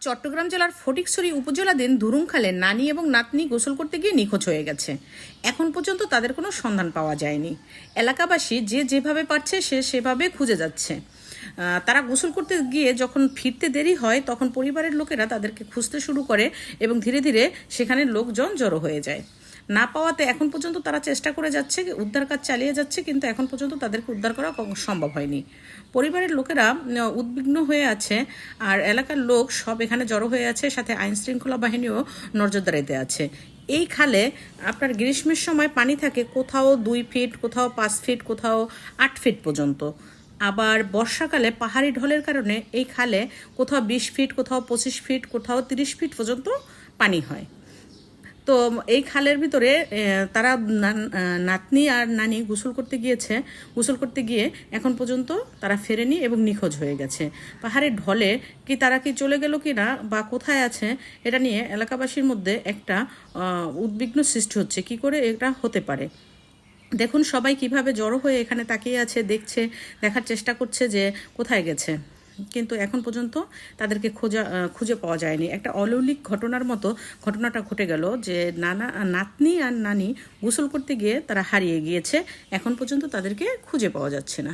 চট্টগ্রাম জেলার ফটিকছড়ি উপজেলাধীন ধুরুংখালে নানি এবং নাতনি গোসল করতে গিয়ে নিখোঁজ হয়ে গেছে। এখন পর্যন্ত তাদের কোনো সন্ধান পাওয়া যায়নি। এলাকাবাসী যে যেভাবে পারছে সে সেভাবে খুঁজে যাচ্ছে। তারা গোসল করতে গিয়ে যখন ফিরতে দেরি হয় তখন পরিবারের লোকেরা তাদেরকে খুঁজতে শুরু করে এবং ধীরে ধীরে সেখানে লোকজন জড়ো হয়ে যায়। না পাওয়াতে এখন পর্যন্ত তারা চেষ্টা করে যাচ্ছে, উদ্ধার কাজ চালিয়ে যাচ্ছে, কিন্তু এখন পর্যন্ত তাদেরকে উদ্ধার করা সম্ভব হয়নি। পরিবারের লোকেরা উদ্বিগ্ন হয়ে আছে, আর এলাকার লোক সব এখানে জড়ো হয়ে আছে, সাথে আইন শৃঙ্খলা বাহিনীও নজরদারিতে আছে। এই খালে আপনার গ্রীষ্মের সময় পানি থাকে কোথাও 2 ফিট, কোথাও 5 ফিট, কোথাও 8 ফিট পর্যন্ত। আবার বর্ষাকালে পাহাড়ি ঢলের কারণে এই খালে কোথাও 20 ফিট, কোথাও 25 ফিট, কোথাও 30 ফিট পর্যন্ত পানি হয়। তো এই খালের ভিতরে তারা নাতনি আর নানি গোসল করতে গিয়েছে। গোসল করতে গিয়ে এখন পর্যন্ত তারা ফেরেনি এবং নিখোঁজ হয়ে গেছে। পাহাড়ের ঢলে তারা কি চলে গেল কি না বা কোথায় আছে, এটা নিয়ে এলাকাবাসীর মধ্যে একটা উদ্বিগ্ন সৃষ্টি হচ্ছে। কি করে এটা হতে পারে? দেখুন সবাই কিভাবে জড়ো হয়ে এখানে তাকিয়ে আছে, দেখছে, দেখার চেষ্টা করছে যে কোথায় গেছে, কিন্তু এখন পর্যন্ত তাদেরকে খুঁজে পাওয়া যায়নি। একটা অলৌকিক ঘটনার মতো ঘটনাটা ঘটে গেল যে নাতনি আর নানি গোসল করতে গিয়ে তারা হারিয়ে গিয়েছে। এখন পর্যন্ত তাদেরকে খুঁজে পাওয়া যাচ্ছে না।